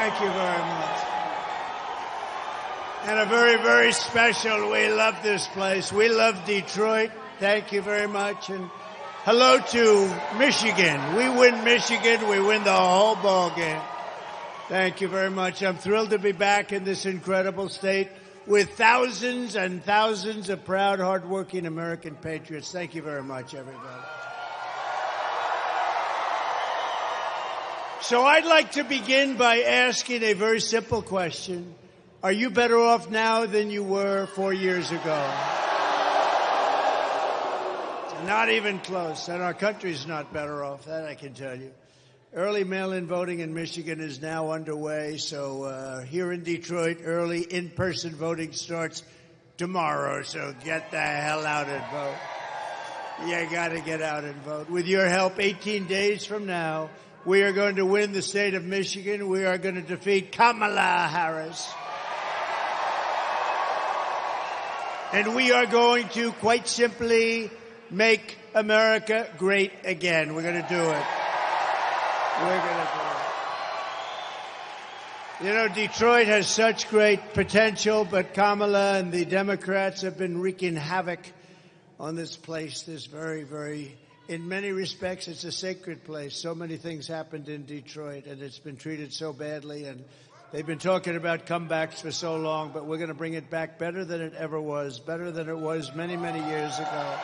Thank you very much. And a very, very special, we love this place. We love Detroit. Thank you very much. And hello to Michigan. We win Michigan, we win the whole ball game. Thank you very much. I'm thrilled to be back in this incredible state with thousands and thousands of proud, hardworking American patriots. Thank you very much, everybody. So I'd like to begin by asking a very simple question. Are you better off now than you were 4 years ago? Not even close. And our country's not better off, that I can tell you. Early mail-in voting in Michigan is now underway. So here in Detroit, early in-person voting starts tomorrow. So get the hell out and vote. You got to get out and vote. With your help, 18 days from now, we are going to win the state of Michigan. We are going to defeat Kamala Harris. And we are going to, quite simply, make America great again. We're going to do it. We're going to do it. You know, Detroit has such great potential, but Kamala and the Democrats have been wreaking havoc on this place, this very, very, in many respects, it's a sacred place. So many things happened in Detroit, and it's been treated so badly, and they've been talking about comebacks for so long, but we're going to bring it back better than it ever was, better than it was many, many years ago.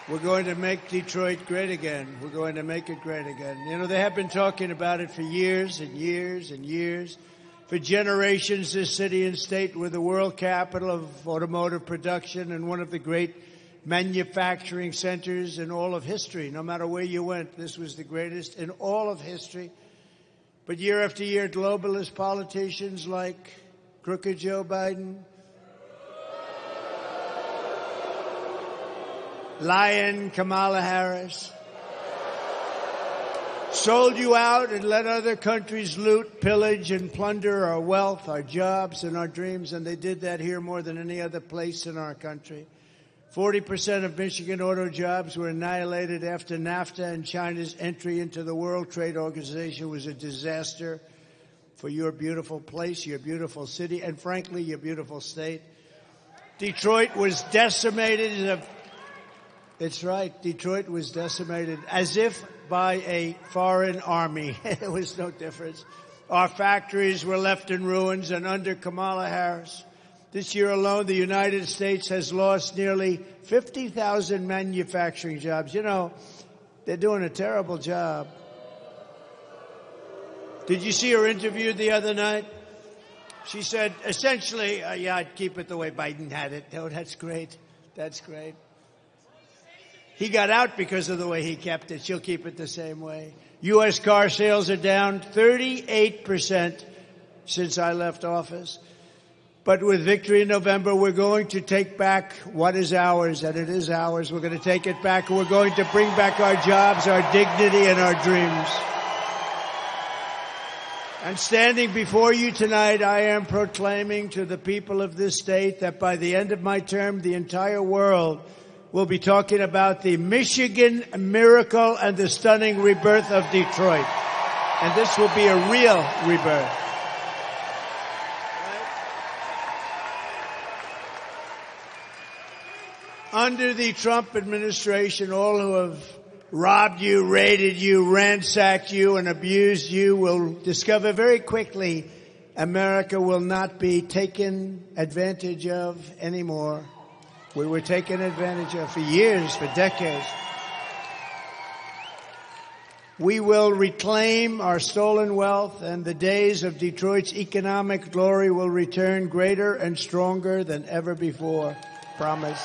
We're going to make Detroit great again. We're going to make it great again. You know, they have been talking about it for years and years and years. For generations, this city and state were the world capital of automotive production and one of the great manufacturing centers in all of history. No matter where you went, this was the greatest in all of history. But year after year, globalist politicians like crooked Joe Biden, lying Kamala Harris, sold you out and let other countries loot, pillage, and plunder our wealth, our jobs, and our dreams. And they did that here more than any other place in our country. 40% of Michigan auto jobs were annihilated after NAFTA, and China's entry into the World Trade Organization was a disaster for your beautiful place, your beautiful city, and frankly, your beautiful state. Detroit was decimated. It's right. Detroit was decimated as if by a foreign army. There was no difference. Our factories were left in ruins, and under Kamala Harris, this year alone, the United States has lost nearly 50,000 manufacturing jobs. You know, they're doing a terrible job. Did you see her interview the other night? She said, essentially, yeah, I'd keep it the way Biden had it. Oh, that's great. That's great. He got out because of the way he kept it. She'll keep it the same way. U.S. car sales are down 38% since I left office. But with victory in November, we're going to take back what is ours, and it is ours. We're going to take it back, and we're going to bring back our jobs, our dignity, and our dreams. And standing before you tonight, I am proclaiming to the people of this state that by the end of my term, the entire world will be talking about the Michigan miracle and the stunning rebirth of Detroit. And this will be a real rebirth. Under the Trump administration, all who have robbed you, raided you, ransacked you, and abused you will discover very quickly America will not be taken advantage of anymore. We were taken advantage of for years, for decades. We will reclaim our stolen wealth, and the days of Detroit's economic glory will return greater and stronger than ever before. Promise.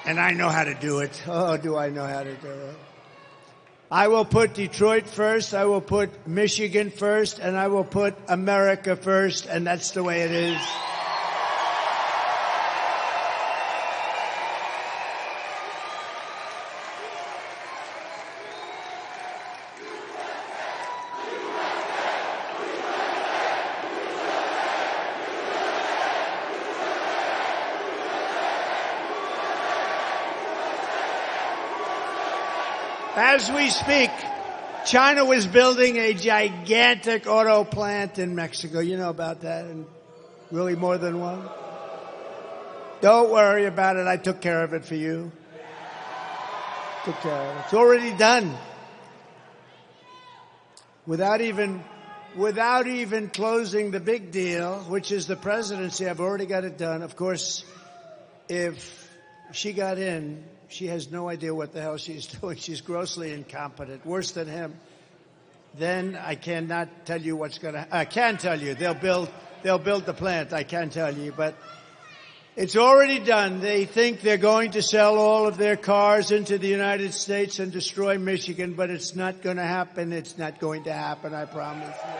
And I know how to do it. Oh, do I know how to do it. I will put Detroit first, I will put Michigan first, and I will put America first, and that's the way it is. As we speak, China was building a gigantic auto plant in Mexico. You know about that, and really more than one. Don't worry about it. I took care of it for you. Took care of it. It's already done. Without even closing the big deal, which is the presidency, I've already got it done. Of course, if she got in, she has no idea what the hell she's doing. She's grossly incompetent, worse than him. Then I cannot tell you what's going to. I can tell you they'll build the plant. I can tell you, but it's already done. They think they're going to sell all of their cars into the United States and destroy Michigan, but it's not going to happen. It's not going to happen. I promise you.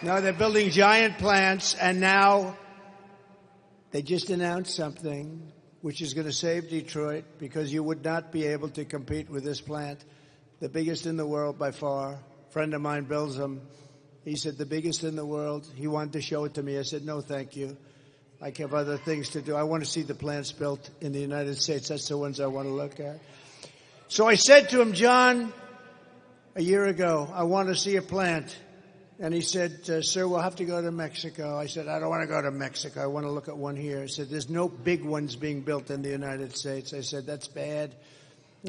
No, they're building giant plants, and now they just announced something which is going to save Detroit, because you would not be able to compete with this plant, the biggest in the world by far. A friend of mine builds them. He said, the biggest in the world. He wanted to show it to me. I said, no, thank you. I have other things to do. I want to see the plants built in the United States. That's the ones I want to look at. So I said to him, John, a year ago, I want to see a plant. And he said, sir, we'll have to go to Mexico. I said, I don't want to go to Mexico. I want to look at one here. He said, there's no big ones being built in the United States. I said, that's bad.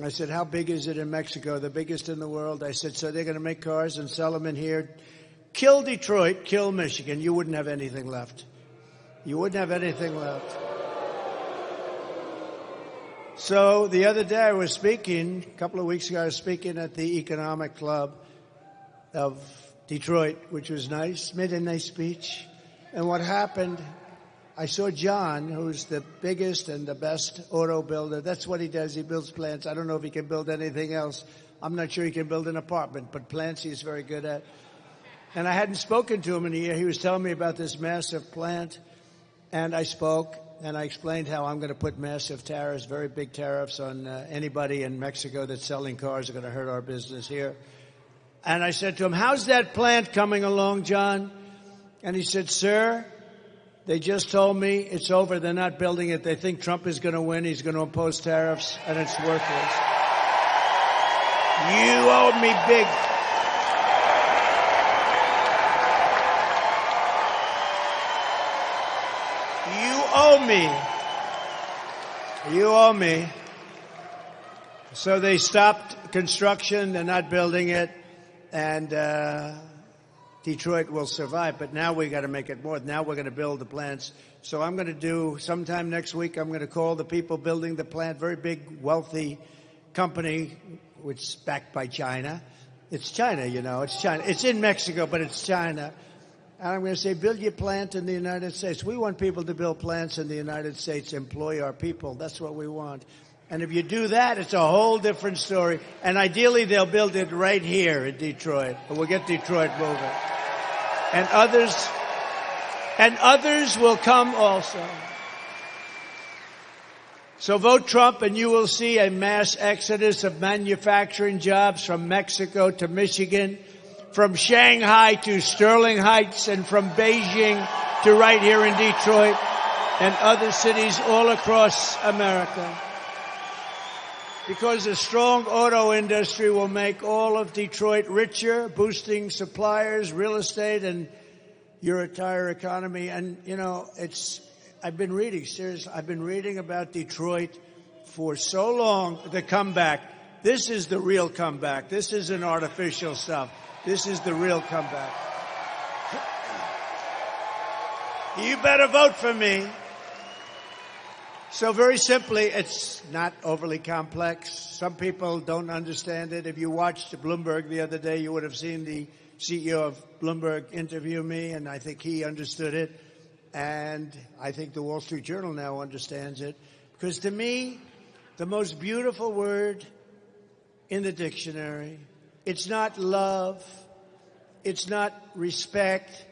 I said, how big is it in Mexico? The biggest in the world. I said, so they're going to make cars and sell them in here. Kill Detroit, kill Michigan. You wouldn't have anything left. You wouldn't have anything left. So the other day I was speaking, a couple of weeks ago, I was speaking at the Economic Club of Detroit, which was nice, made a nice speech. And what happened, I saw John, who's the biggest and the best auto builder. That's what he does. He builds plants. I don't know if he can build anything else. I'm not sure he can build an apartment, but plants he's very good at. And I hadn't spoken to him in a year. He was telling me about this massive plant. And I spoke, and I explained how I'm going to put massive tariffs, very big tariffs on anybody in Mexico that's selling cars are going to hurt our business here. And I said to him, how's that plant coming along, John? And he said, sir, they just told me it's over. They're not building it. They think Trump is going to win. He's going to impose tariffs, and it's worthless. You owe me big. You owe me. You owe me. So they stopped construction. They're not building it. And Detroit will survive, but now we got to make it more. Now we're going to build the plants. So I'm going to do, sometime next week, I'm going to call the people building the plant, very big, wealthy company, which is backed by China. It's China, you know, it's China. It's in Mexico, but it's China. And I'm going to say, build your plant in the United States. We want people to build plants in the United States, employ our people. That's what we want. And if you do that, it's a whole different story. And ideally, they'll build it right here in Detroit. And we'll get Detroit moving. And others will come also. So vote Trump and you will see a mass exodus of manufacturing jobs from Mexico to Michigan, from Shanghai to Sterling Heights, and from Beijing to right here in Detroit and other cities all across America. Because a strong auto industry will make all of Detroit richer, boosting suppliers, real estate, and your entire economy. And, you know, I've been reading about Detroit for so long, the comeback. This is the real comeback. This isn't artificial stuff. This is the real comeback. You better vote for me. So very simply, it's not overly complex. Some people don't understand it. If you watched Bloomberg the other day, you would have seen the CEO of Bloomberg interview me, and I think he understood it. And I think the Wall Street Journal now understands it. Because to me, the most beautiful word in the dictionary, it's not love, it's not respect,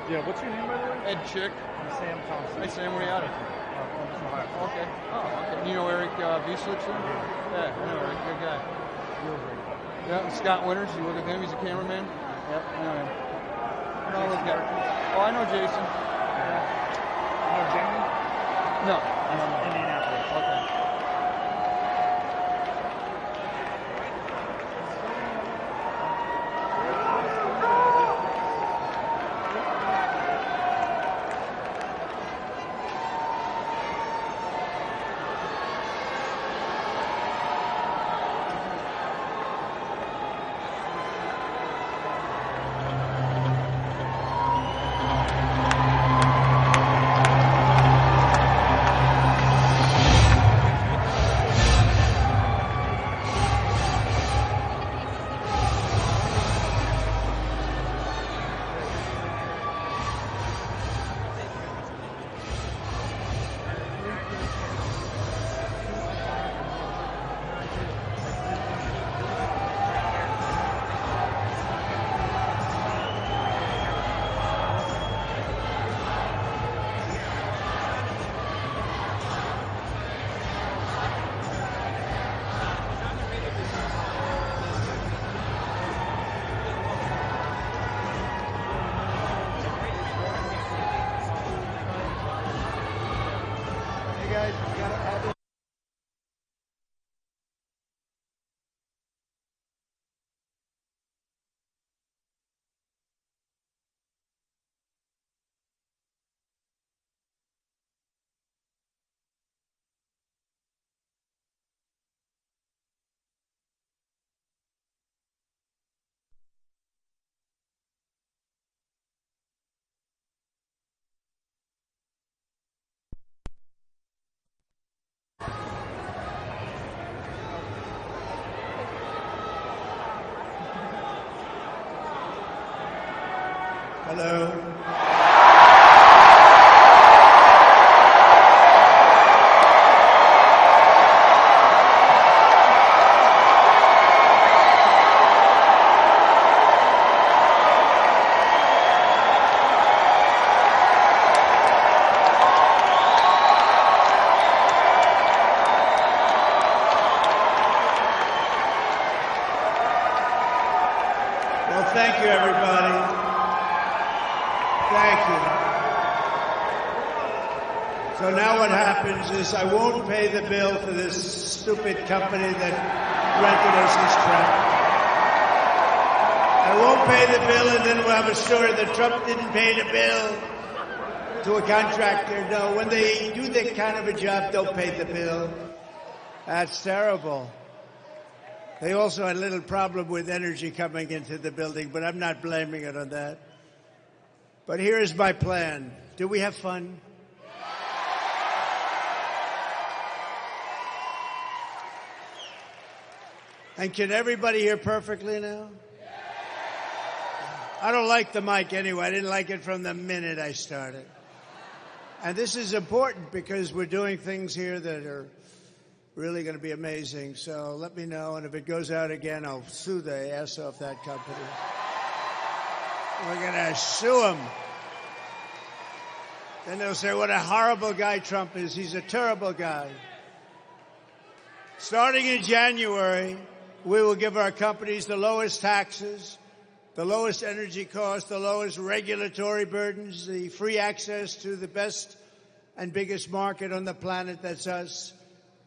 Yeah, what's your name, by the way? Ed Chick. I'm Sam Thompson. Hey, Sam, where are you out of? From Ohio. Okay. Oh, okay. You know Eric Wieslich? Yeah, I know Eric. Good guy. Real great. Yeah, and Scott Winters. You work with him? He's a cameraman? Yep, I know him. I know those guys. Oh, I know Jason. Yeah. You know Jamie? No, I don't know. Indianapolis. Okay. Hello. Well, thank you, everybody. Thank you. So now what happens is I won't pay the bill for this stupid company that rented us this crap. I won't pay the bill, and then we'll have a story that Trump didn't pay the bill to a contractor. No, when they do that kind of a job, don't pay the bill. That's terrible. They also had a little problem with energy coming into the building, but I'm not blaming it on that. But here is my plan. Do we have fun? And can everybody hear perfectly now? I don't like the mic anyway. I didn't like it from the minute I started. And this is important because we're doing things here that are really going to be amazing. So let me know. And if it goes out again, I'll sue the ass off that company. We're going to sue them. Then they'll say, what a horrible guy Trump is. He's a terrible guy. Starting in January, we will give our companies the lowest taxes, the lowest energy costs, the lowest regulatory burdens, the free access to the best and biggest market on the planet, that's us.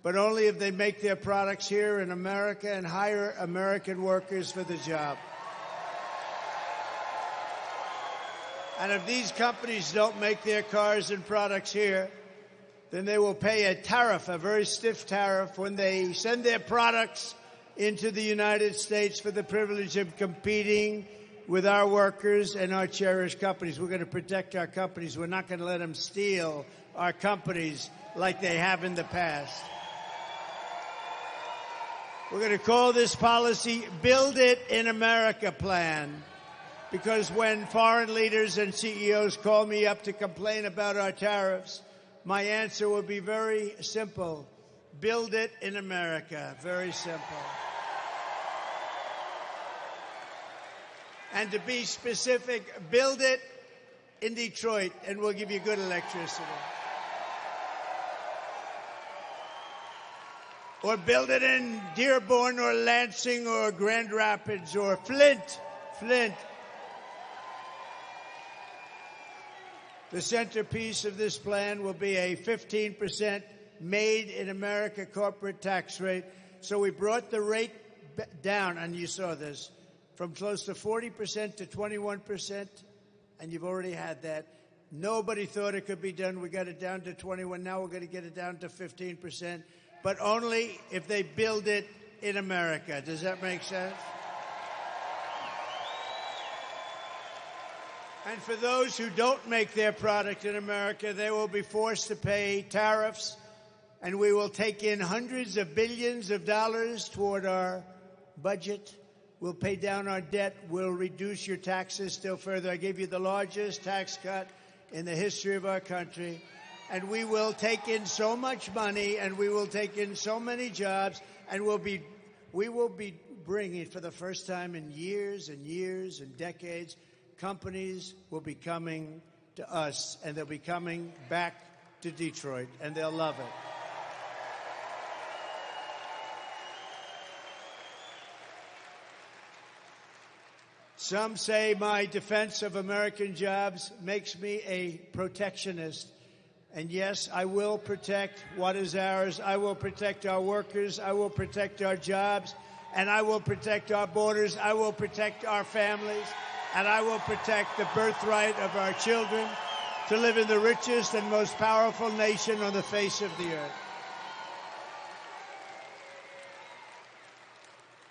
But only if they make their products here in America and hire American workers for the job. And if these companies don't make their cars and products here, then they will pay a tariff, a very stiff tariff, when they send their products into the United States for the privilege of competing with our workers and our cherished companies. We're going to protect our companies. We're not going to let them steal our companies like they have in the past. We're going to call this policy Build It in America Plan, because when foreign leaders and CEOs call me up to complain about our tariffs, my answer will be very simple. Build it in America. Very simple. And to be specific, build it in Detroit, and we'll give you good electricity. Or build it in Dearborn or Lansing or Grand Rapids or Flint. The centerpiece of this plan will be a 15% made in America corporate tax rate. So we brought the rate down, and you saw this, from close to 40% to 21%, and you've already had that. Nobody thought it could be done. We got it down to 21. Now we're going to get it down to 15%, but only if they build it in America. Does that make sense? And for those who don't make their product in America, they will be forced to pay tariffs, and we will take in hundreds of billions of dollars toward our budget. We'll pay down our debt. We'll reduce your taxes still further. I gave you the largest tax cut in the history of our country. And we will take in so much money, and we will take in so many jobs, and we will be bringing, for the first time in years and years and decades, companies will be coming to us, and they'll be coming back to Detroit, and they'll love it. Some say my defense of American jobs makes me a protectionist. And yes, I will protect what is ours. I will protect our workers. I will protect our jobs. And I will protect our borders. I will protect our families. And I will protect the birthright of our children to live in the richest and most powerful nation on the face of the earth.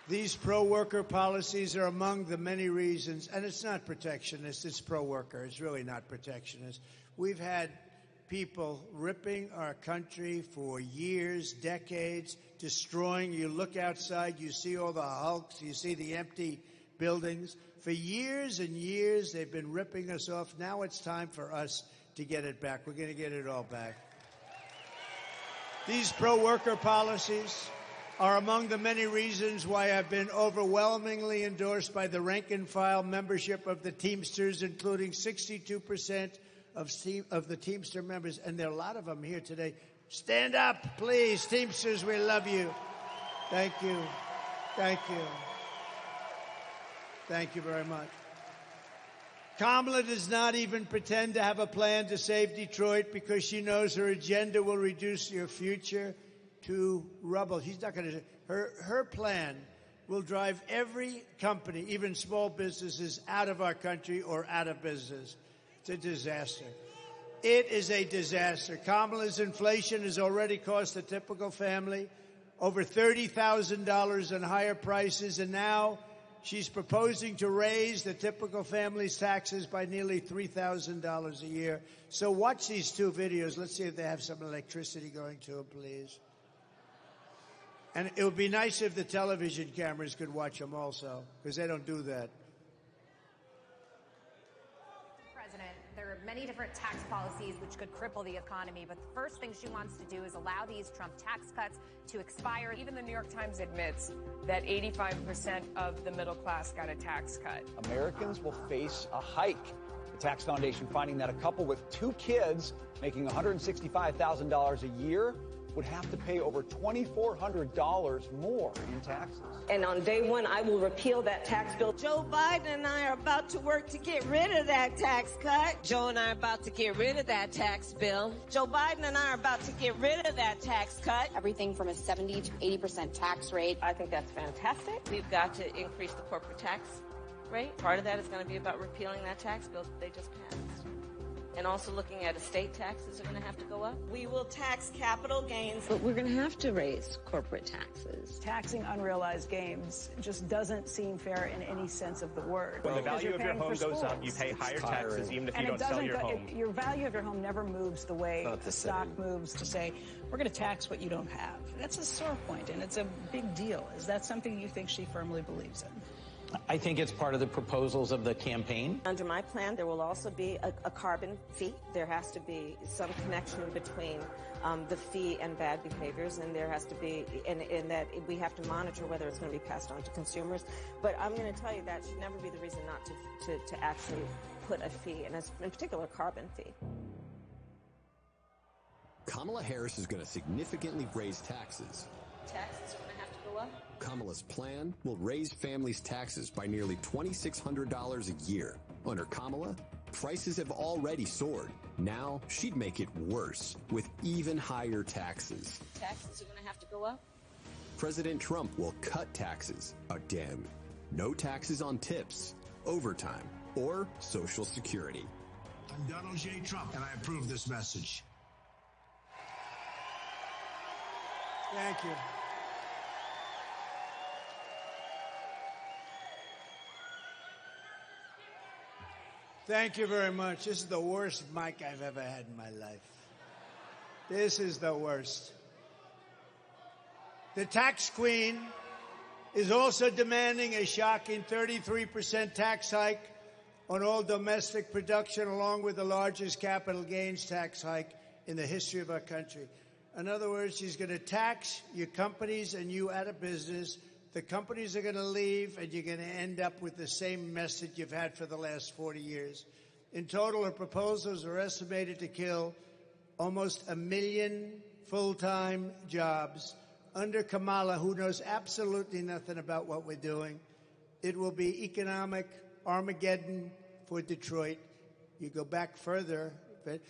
These pro-worker policies are among the many reasons, and it's not protectionist, it's pro-worker. It's really not protectionist. We've had people ripping our country for years, decades, destroying. You look outside, you see all the hulks, you see the empty buildings. For years and years, they've been ripping us off. Now it's time for us to get it back. We're going to get it all back. These pro-worker policies are among the many reasons why I've been overwhelmingly endorsed by the rank-and-file membership of the Teamsters, including 62% of the Teamster members, and there are a lot of them here today. Stand up, please. Teamsters, we love you. Thank you. Thank you. Thank you very much. Kamala does not even pretend to have a plan to save Detroit because she knows her agenda will reduce your future to rubble. She's not going to. Her plan will drive every company, even small businesses, out of our country or out of business. It's a disaster. It is a disaster. Kamala's inflation has already cost a typical family over $30,000 in higher prices, and now she's proposing to raise the typical family's taxes by nearly $3,000 a year. So watch these two videos. Let's see if they have some electricity going to them, please. And it would be nice if the television cameras could watch them also, because they don't do that. President, there are many different tax policies which could cripple the economy, but the first thing she wants to do is allow these Trump tax cuts to expire. Even the New York Times admits that 85% of the middle class got a tax cut. Americans will face a hike. The Tax Foundation finding that a couple with 2 kids making $165,000 a year would have to pay over $2,400 more in taxes. And on day one, I will repeal that tax bill. Joe Biden and I are about to work to get rid of that tax cut. Joe and I are about to get rid of that tax bill. Joe Biden and I are about to get rid of that tax cut. Everything from a 70 to 80% tax rate. I think that's fantastic. We've got to increase the corporate tax rate. Part of that is going to be about repealing that tax bill that they just passed. And also looking at estate taxes are going to have to go up. We will tax capital gains. But we're going to have to raise corporate taxes. Taxing unrealized gains just doesn't seem fair in any sense of the word. When the value of your home goes up, you pay higher taxes even if you don't sell your home. Your value of your home never moves the way the stock moves to say, we're going to tax what you don't have. That's a sore point, and it's a big deal. Is that something you think she firmly believes in? I think it's part of the proposals of the campaign. Under my plan, there will also be a carbon fee. There has to be some connection between the fee and bad behaviors, and there has to be, in that we have to monitor whether it's going to be passed on to consumers. But I'm going to tell you that should never be the reason not to actually put a fee, and in particular, a carbon fee. Kamala Harris is going to significantly raise taxes. Taxes are going to have to go up. Kamala's plan will raise families' taxes by nearly $2,600 a year. Under Kamala, prices have already soared. Now she'd make it worse with even higher taxes. Taxes are going to have to go up. President Trump will cut taxes again. No taxes on tips, overtime, or Social Security. I'm Donald J. Trump, and I approve this message. Thank you. Thank you very much. This is the worst mic I've ever had in my life. This is the worst. The tax queen is also demanding a shocking 33% tax hike on all domestic production, along with the largest capital gains tax hike in the history of our country. In other words, she's going to tax your companies and you out of business. The companies are going to leave, and you're going to end up with the same mess that you've had for the last 40 years. In total, her proposals are estimated to kill almost 1 million full-time jobs. Under Kamala, who knows absolutely nothing about what we're doing, it will be economic Armageddon for Detroit. You go back further, but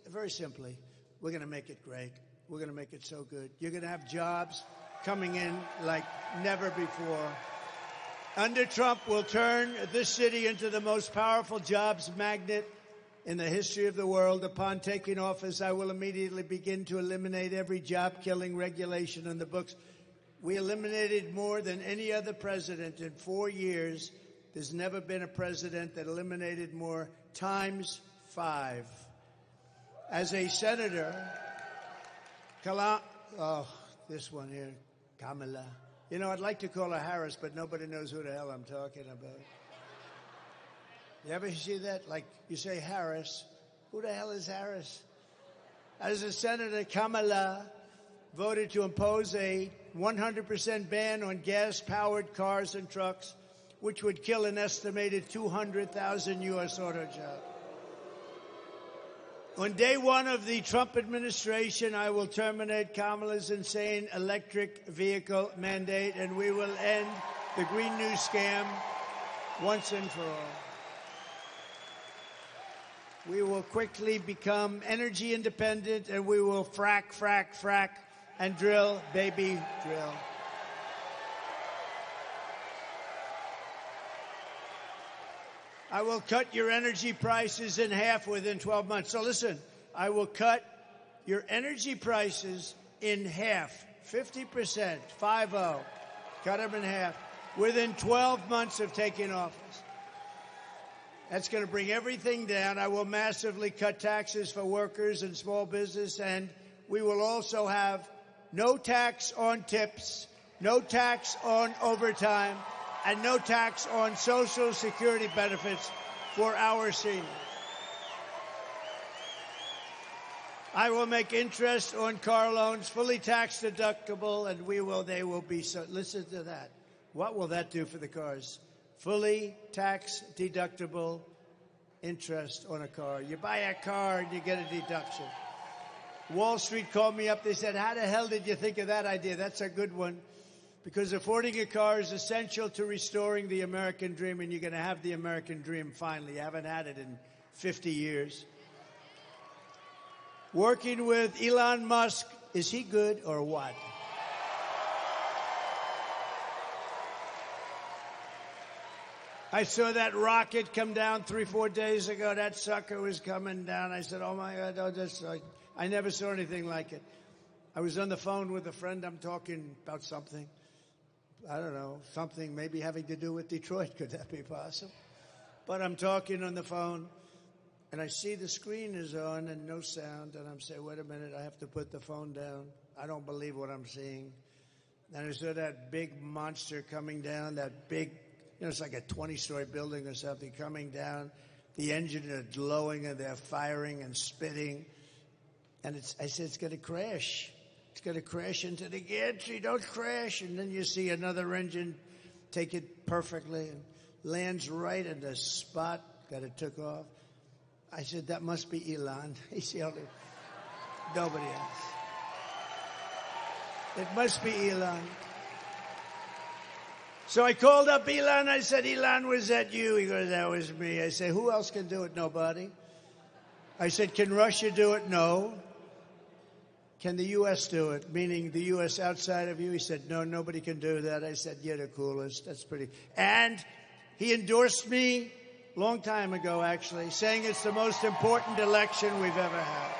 very simply, we're going to make it great. We're going to make it so good. You're going to have jobs coming in like never before. Under Trump, we'll turn this city into the most powerful jobs magnet in the history of the world. Upon taking office, I will immediately begin to eliminate every job-killing regulation in the books. We eliminated more than any other president in 4 years. There's never been a president that eliminated more, times 5. As a senator, this one here, Kamala. You know, I'd like to call her Harris, but nobody knows who the hell I'm talking about. You ever see that? Like, you say Harris. Who the hell is Harris? As a senator, Kamala voted to impose a 100% ban on gas-powered cars and trucks, which would kill an estimated 200,000 U.S. auto jobs. On day one of the Trump administration, I will terminate Kamala's insane electric vehicle mandate, and we will end the Green New scam once and for all. We will quickly become energy independent, and we will frack, frack, frack, and drill, baby, drill. I will cut your energy prices in half within 12 months. So listen, I will cut your energy prices in half, 50%, 5-0. Cut them in half within 12 months of taking office. That's going to bring everything down. I will massively cut taxes for workers and small business, and we will also have no tax on tips, no tax on overtime, and no tax on Social Security benefits for our seniors. I will make interest on car loans fully tax deductible, and they will be so. Listen to that. What will that do for the cars? Fully tax deductible interest on a car. You buy a car and you get a deduction. Wall Street called me up. They said, how the hell did you think of that idea? That's a good one. Because affording a car is essential to restoring the American dream, and you're going to have the American dream finally. You haven't had it in 50 years. Working with Elon Musk, is he good or what? I saw that rocket come down 3-4 days ago. That sucker was coming down. I said, oh, my God, I never saw anything like it. I was on the phone with a friend. I'm talking about something. I don't know, something maybe having to do with Detroit. Could that be possible? But I'm talking on the phone, and I see the screen is on and no sound, and I'm saying, wait a minute, I have to put the phone down. I don't believe what I'm seeing. And I saw that big monster coming down, that big, it's like a 20-story building or something coming down. The engine is glowing, and they're firing and spitting. And I said, it's going to crash. It's going to crash into the gantry. Don't crash. And then you see another engine take it perfectly and lands right in the spot, that it took off. I said, that must be Elon. He's the only, nobody else. It must be Elon. So I called up Elon. I said, Elon, was that you? He goes, that was me. I said, who else can do it? Nobody. I said, can Russia do it? No. Can the U.S. do it? Meaning the U.S. outside of you? He said, no, nobody can do that. I said, you're the coolest. That's pretty. And he endorsed me a long time ago, actually, saying it's the most important election we've ever had.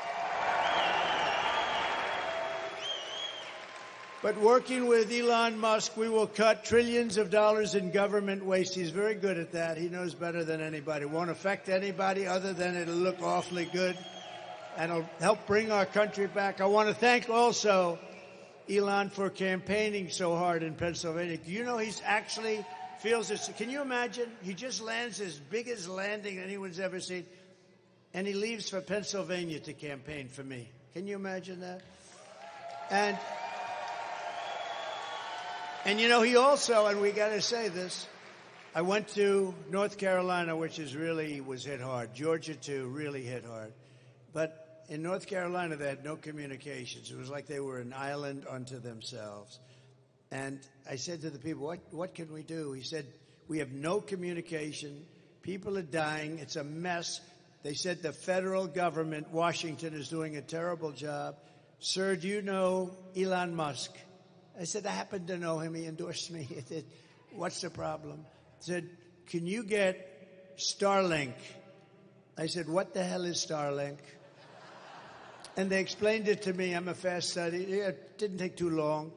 But working with Elon Musk, we will cut trillions of dollars in government waste. He's very good at that. He knows better than anybody. Won't affect anybody other than it'll look awfully good. And it'll help bring our country back. I want to thank also Elon for campaigning so hard in Pennsylvania. Do you know he's actually feels this? Can you imagine? He just lands his biggest landing anyone's ever seen. And he leaves for Pennsylvania to campaign for me. Can you imagine that? And you know, he also, and we got to say this, I went to North Carolina, which was hit hard. Georgia, too, really hit hard. But in North Carolina, they had no communications. It was like they were an island unto themselves. And I said to the people, what can we do? He said, we have no communication. People are dying. It's a mess. They said the federal government, Washington, is doing a terrible job. Sir, do you know Elon Musk? I said, I happen to know him. He endorsed me. He said, what's the problem? He said, can you get Starlink? I said, what the hell is Starlink? And they explained it to me. I'm a fast study. It didn't take too long.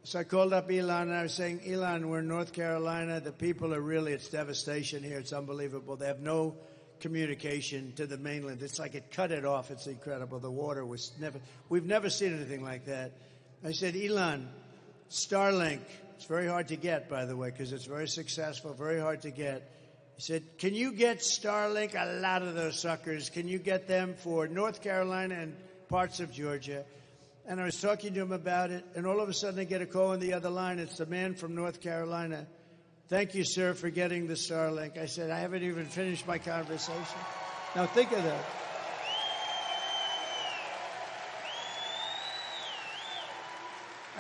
So I called up Elon, and I was saying, Elon, we're in North Carolina. The people are it's devastation here. It's unbelievable. They have no communication to the mainland. It's like it cut it off. It's incredible. The water was we've never seen anything like that. I said, Elon, Starlink, it's very hard to get, by the way, because it's very successful, very hard to get. He said, can you get Starlink, a lot of those suckers, can you get them for North Carolina and parts of Georgia? And I was talking to him about it, and all of a sudden I get a call on the other line. It's the man from North Carolina. Thank you, sir, for getting the Starlink. I said, I haven't even finished my conversation. Now think of that.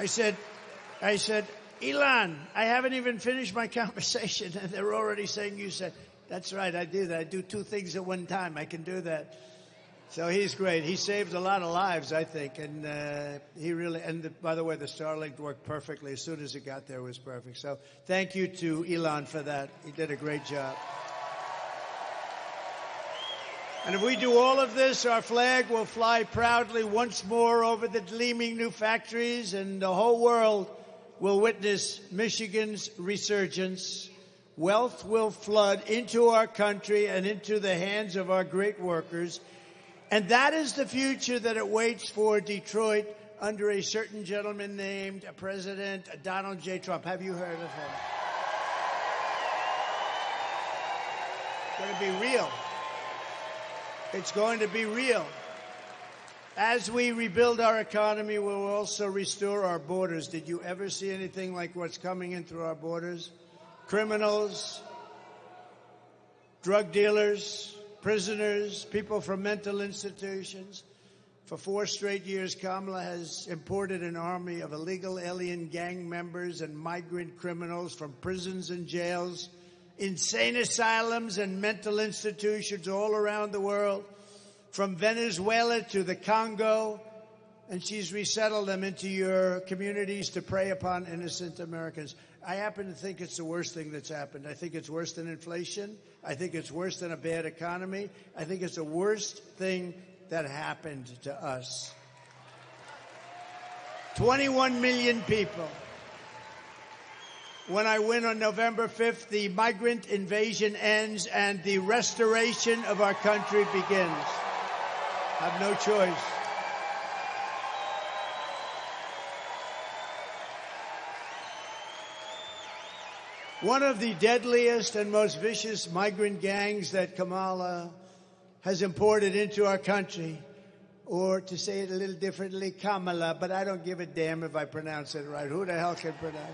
I said, Elon, I haven't even finished my conversation, and they're already saying you said, that's right, I do that. I do two things at one time. I can do that. So he's great. He saved a lot of lives, I think, and by the way, the Starlink worked perfectly. As soon as it got there, it was perfect. So thank you to Elon for that. He did a great job. And if we do all of this, our flag will fly proudly once more over the gleaming new factories, and the whole world will witness Michigan's resurgence. Wealth will flood into our country and into the hands of our great workers. And that is the future that awaits for Detroit under a certain gentleman named President Donald J. Trump. Have you heard of him? It's going to be real. It's going to be real. As we rebuild our economy, we'll also restore our borders. Did you ever see anything like what's coming in through our borders? Criminals, drug dealers, prisoners, people from mental institutions. For 4 straight years, Kamala has imported an army of illegal alien gang members and migrant criminals from prisons and jails, insane asylums and mental institutions all around the world, from Venezuela to the Congo, and she's resettled them into your communities to prey upon innocent Americans. I happen to think it's the worst thing that's happened. I think it's worse than inflation. I think it's worse than a bad economy. I think it's the worst thing that happened to us. 21 million people. When I win on November 5th, the migrant invasion ends and the restoration of our country begins. I have no choice. One of the deadliest and most vicious migrant gangs that Kamala has imported into our country, or to say it a little differently, Kamala, but I don't give a damn if I pronounce it right. Who the hell can pronounce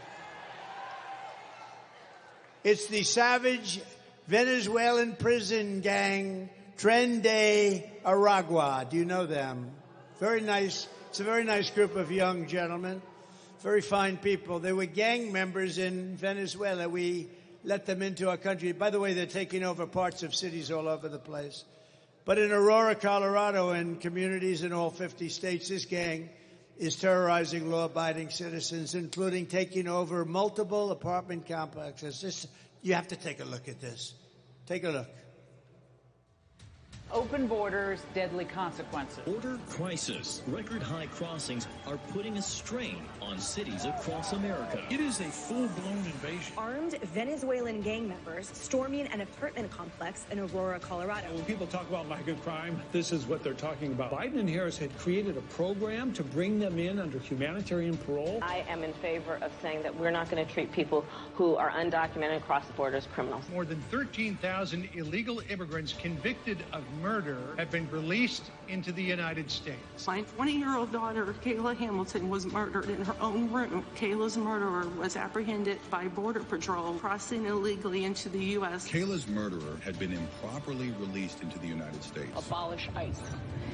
it? It's the savage Venezuelan prison gang, Tren de Aragua. Do you know them? Very nice. It's a very nice group of young gentlemen. Very fine people. They were gang members in Venezuela. We let them into our country. By the way, they're taking over parts of cities all over the place. But in Aurora, Colorado, and communities in all 50 states, this gang is terrorizing law-abiding citizens, including taking over multiple apartment complexes. You have to take a look at this. Take a look. Open borders, deadly consequences. Border crisis. Record high crossings are putting a strain on cities across America. It is a full-blown invasion. Armed Venezuelan gang members storming an apartment complex in Aurora, Colorado. When people talk about migrant crime, this is what they're talking about. Biden and Harris had created a program to bring them in under humanitarian parole. I am in favor of saying that we're not going to treat people who are undocumented across the border as criminals. More than 13,000 illegal immigrants convicted of murder have been released into the United States. My 20-year-old daughter, Kayla Hamilton, was murdered in her own room. Kayla's murderer was apprehended by Border Patrol crossing illegally into the U.S. Kayla's murderer had been improperly released into the United States. Abolish ICE.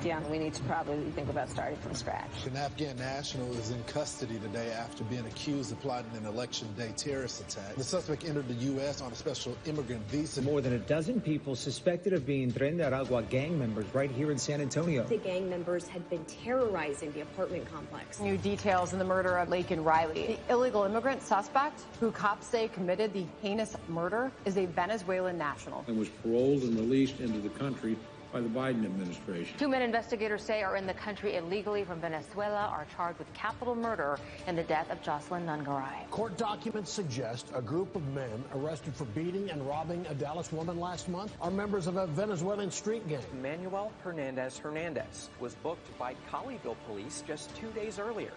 Yeah, we need to probably think about starting from scratch. An Afghan national is in custody today after being accused of plotting an election day terrorist attack. The suspect entered the U.S. on a special immigrant visa. More than a dozen people suspected of being Tren de Aragua gang members right here in San Antonio. The gang members had been terrorizing the apartment complex. New details in the murder of Lake and Riley. The illegal immigrant suspect, who cops say committed the heinous murder, is a Venezuelan national. And was paroled and released into the country by the Biden administration. Two men investigators say are in the country illegally from Venezuela are charged with capital murder in the death of Jocelyn Nungaray. Court documents suggest a group of men arrested for beating and robbing a Dallas woman last month are members of a Venezuelan street gang. Manuel Hernandez was booked by Colleyville police just 2 days earlier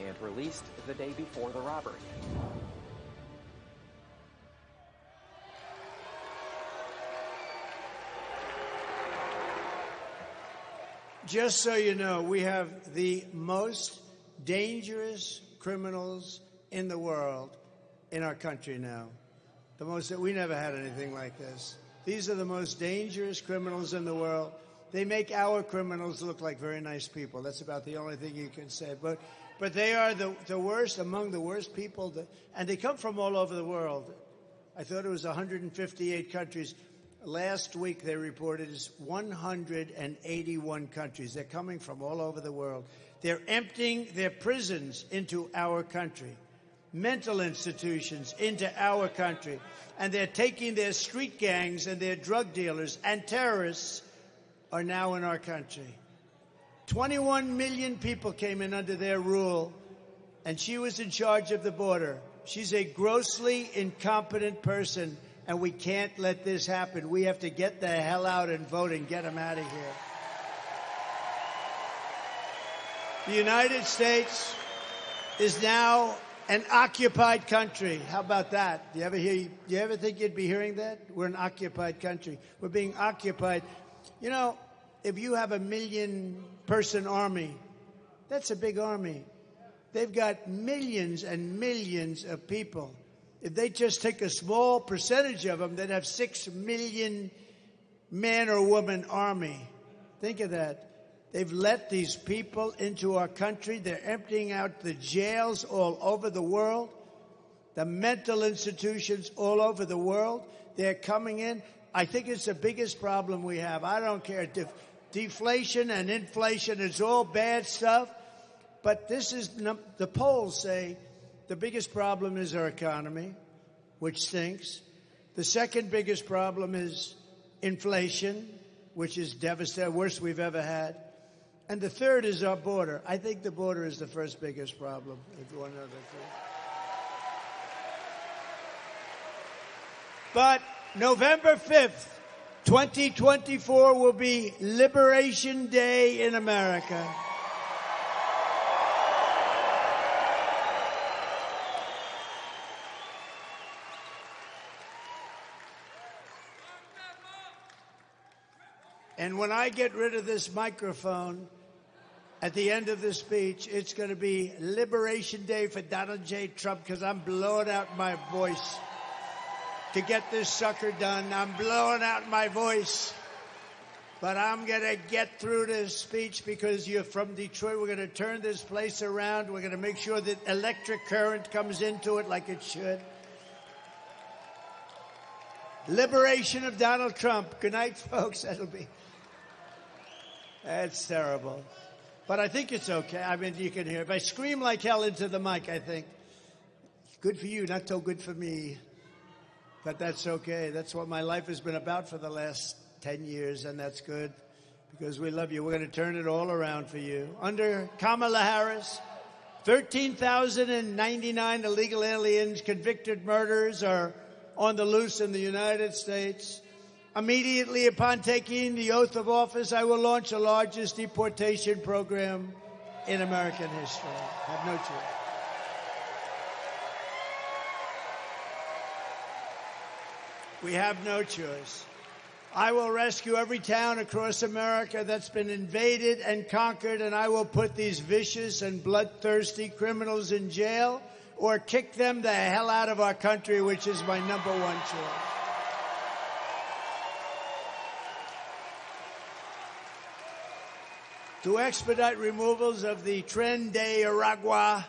and released the day before the robbery. Just so you know, we have the most dangerous criminals in the world in our country now. We never had anything like this. These are the most dangerous criminals in the world. They make our criminals look like very nice people. That's about the only thing you can say. But they are the worst, among the worst people. And they come from all over the world. I thought it was 158 countries. Last week, they reported it's 181 countries. They're coming from all over the world. They're emptying their prisons into our country, mental institutions into our country, and they're taking their street gangs and their drug dealers and terrorists are now in our country. 21 million people came in under their rule, and she was in charge of the border. She's a grossly incompetent person. And we can't let this happen. We have to get the hell out and vote and get them out of here. The United States is now an occupied country. How about that? Do you ever think you'd be hearing that? We're an occupied country. We're being occupied. You know, if you have a 1 million-person army, that's a big army. They've got millions and millions of people. If they just take a small percentage of them, they'd have 6 million man or woman army. Think of that. They've let these people into our country. They're emptying out the jails all over the world, the mental institutions all over the world. They're coming in. I think it's the biggest problem we have. I don't care. Deflation and inflation is all bad stuff. But this is, the polls say, the biggest problem is our economy, which stinks. The second biggest problem is inflation, which is devastating, worst we've ever had. And the third is our border. I think the border is the first biggest problem, if you want to know the truth. But November 5th, 2024 will be Liberation Day in America. And when I get rid of this microphone at the end of this speech, it's going to be Liberation Day for Donald J. Trump because I'm blowing out my voice. to get this sucker done. I'm blowing out my voice, but I'm going to get through this speech because you're from Detroit. We're going to turn this place around. We're going to make sure that electric current comes into it like it should. Liberation of Donald Trump. Good night, folks. That's terrible. But I think it's okay. I mean, you can hear it. If I scream like hell into the mic, I think, good for you, not so good for me. But that's okay. That's what my life has been about for the last 10 years, and that's good because we love you. We're going to turn it all around for you. Under Kamala Harris, 13,099 illegal aliens, convicted murderers are on the loose in the United States. Immediately upon taking the oath of office, I will launch the largest deportation program in American history. Have no choice. We have no choice. I will rescue every town across America that's been invaded and conquered, and I will put these vicious and bloodthirsty criminals in jail or kick them the hell out of our country, which is my number one choice. To expedite removals of the Tren de Aragua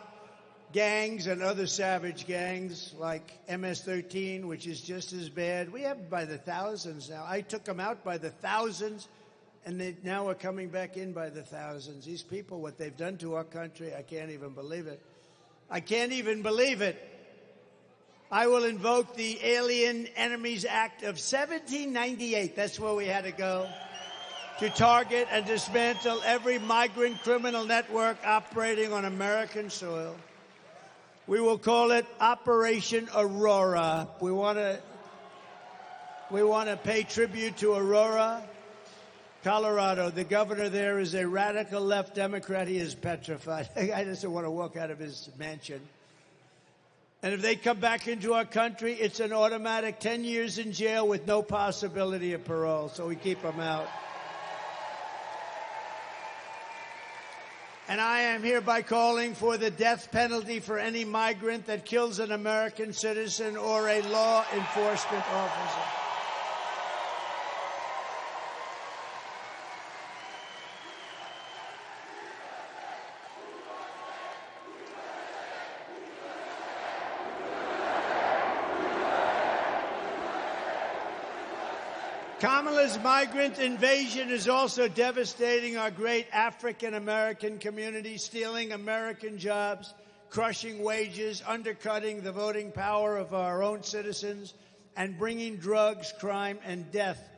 gangs and other savage gangs like MS-13, which is just as bad. We have them by the thousands now. I took them out by the thousands, and they now are coming back in by the thousands. These people, what they've done to our country, I can't even believe it. I can't even believe it. I will invoke the Alien Enemies Act of 1798. That's where we had to go. To target and dismantle every migrant criminal network operating on American soil. We will call it Operation Aurora. We want to pay tribute to Aurora, Colorado. The governor there is a radical left Democrat. He is petrified. I just don't want to walk out of his mansion. And if they come back into our country, it's an automatic 10 years in jail with no possibility of parole. So we keep them out. And I am hereby calling for the death penalty for any migrant that kills an American citizen or a law enforcement officer. Kamala's migrant invasion is also devastating our great African-American community, stealing American jobs, crushing wages, undercutting the voting power of our own citizens, and bringing drugs, crime, and death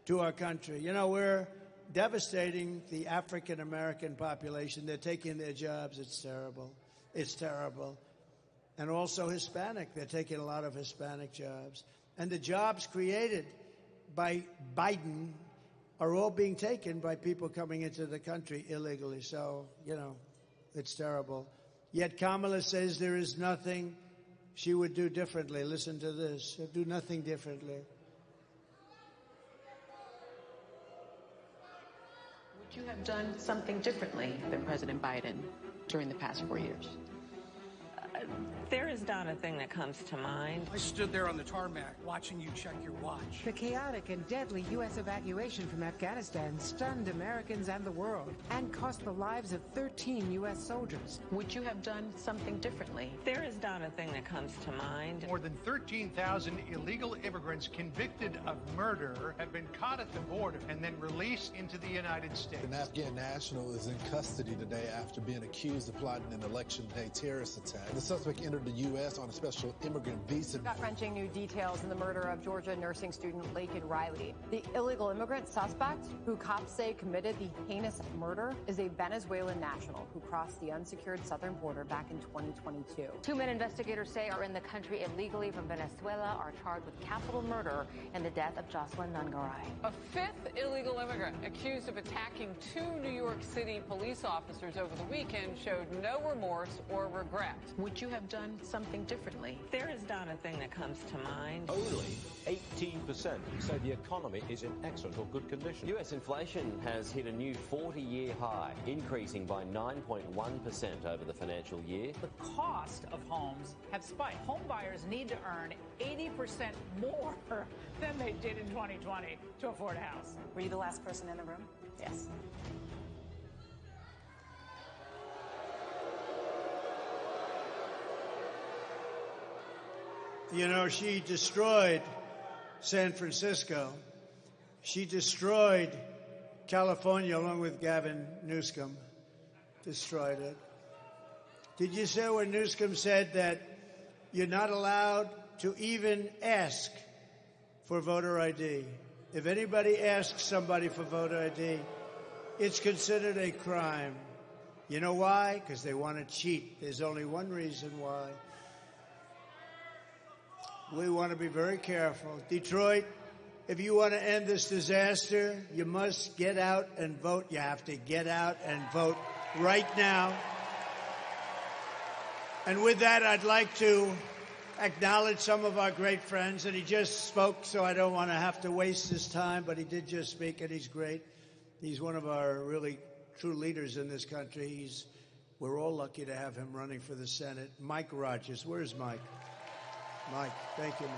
to our country. You know, we're devastating the African-American population. They're taking their jobs. It's terrible. It's terrible. And also Hispanic. They're taking a lot of Hispanic jobs. And the jobs created by Biden are all being taken by people coming into the country illegally. So, you know, it's terrible. Yet Kamala says there is nothing she would do differently. Listen to this. She'll do nothing differently. Would you have done something differently than President Biden during the past 4 years? There is not a thing that comes to mind. I stood there on the tarmac watching you check your watch. The chaotic and deadly U.S. evacuation from Afghanistan stunned Americans and the world and cost the lives of 13 U.S. soldiers. Would you have done something differently? There is not a thing that comes to mind. More than 13,000 illegal immigrants convicted of murder have been caught at the border and then released into the United States. An Afghan national is in custody today after being accused of plotting an election day terrorist attack. The suspect entered the U.S. on a special immigrant visa. Gut-wrenching new details in the murder of Georgia nursing student Laken Riley. The illegal immigrant suspect, who cops say committed the heinous murder, is a Venezuelan national who crossed the unsecured southern border back in 2022. Two men investigators say are in the country illegally from Venezuela are charged with capital murder in the death of Jocelyn Nungaray. A fifth illegal immigrant accused of attacking two New York City police officers over the weekend showed no remorse or regret. Would But you have done something differently. There is not a thing that comes to mind. Only 18% say the economy is in excellent or good condition. US inflation has hit a new 40-year high, increasing by 9.1% over the financial year. The cost of homes have spiked. Home buyers need to earn 80% more than they did in 2020 to afford a house. Were you the last person in the room? Yes. You know, she destroyed San Francisco. She destroyed California along with Gavin Newsom. Destroyed it. Did you say when Newsom said that you're not allowed to even ask for voter ID? If anybody asks somebody for voter ID, it's considered a crime. You know why? Because they want to cheat. There's only one reason why. We want to be very careful. Detroit, if you want to end this disaster, you must get out and vote. You have to get out and vote right now. And with that, I'd like to acknowledge some of our great friends. And he just spoke, so I don't want to have to waste his time, but he did just speak, and he's great. He's one of our really true leaders in this country. We're all lucky to have him running for the Senate. Mike Rogers. Where's Mike? Mike, thank you, man.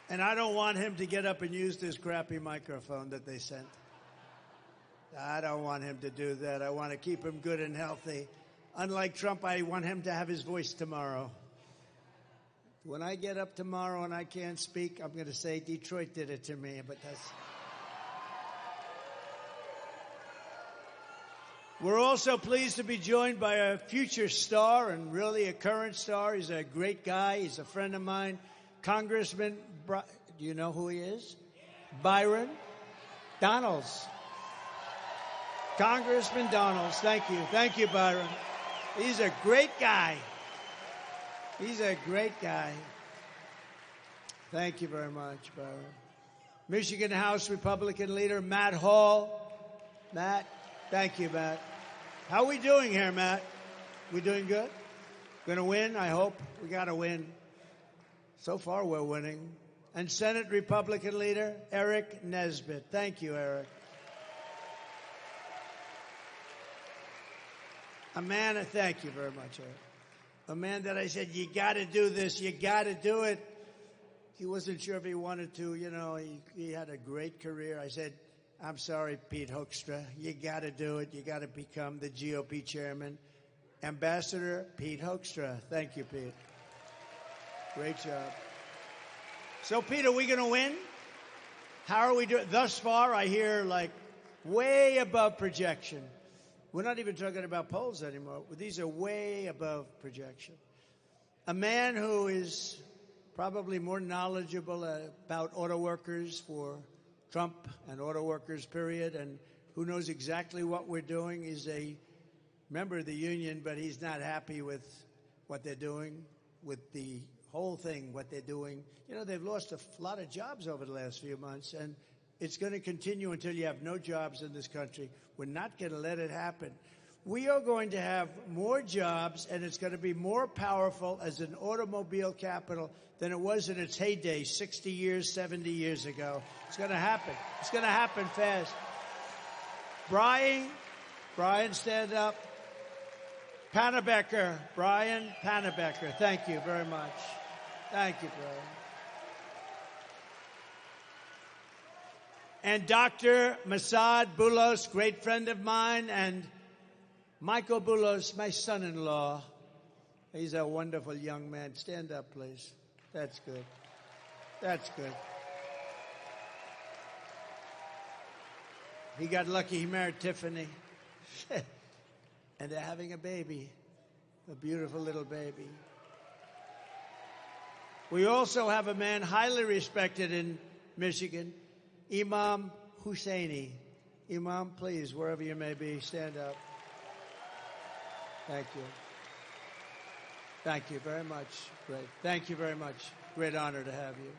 And I don't want him to get up and use this crappy microphone that they sent. I don't want him to do that. I want to keep him good and healthy. Unlike Trump, I want him to have his voice tomorrow. When I get up tomorrow and I can't speak, I'm going to say Detroit did it to me, but that's... We're also pleased to be joined by a future star and really a current star. He's a great guy. He's a friend of mine. Congressman, do you know who he is? Byron Donalds. Congressman Donalds. Thank you. Thank you, Byron. He's a great guy. He's a great guy. Thank you very much, Byron. Michigan House Republican leader Matt Hall. Matt, thank you, Matt. How are we doing here, Matt? We doing good? Going to win, I hope. We got to win. So far, we're winning. And Senate Republican leader Eric Nesbitt. Thank you, Eric. Thank you very much, Eric. A man that I said, you got to do this, you got to do it. He wasn't sure if he wanted to, you know, he had a great career. I said, I'm sorry, Pete Hoekstra. You got to do it. You got to become the GOP chairman. Ambassador Pete Hoekstra. Thank you, Pete. Great job. So, Pete, are we going to win? How are we doing? Thus far, I hear, like, way above projection. We're not even talking about polls anymore. These are way above projection. A man who is probably more knowledgeable about auto workers for Trump and auto workers, period, and who knows exactly what we're doing. He's a member of the union, but he's not happy with what they're doing, with the whole thing, what they're doing. You know, they've lost a lot of jobs over the last few months, and it's going to continue until you have no jobs in this country. We're not going to let it happen. We are going to have more jobs, and it's going to be more powerful as an automobile capital than it was in its heyday 60 years, 70 years ago. It's going to happen. It's going to happen fast. Brian, stand up. Pannebecker, Brian Pannebecker. Thank you very much. Thank you, Brian. And Dr. Masad Boulos, great friend of mine, and Michael Boulos, my son-in-law. He's a wonderful young man. Stand up, please. That's good. That's good. He got lucky. He married Tiffany. And they're having a baby, a beautiful little baby. We also have a man highly respected in Michigan, Imam Husseini. Imam, please, wherever you may be, stand up. Thank you. Thank you very much. Great. Thank you very much. Great honor to have you.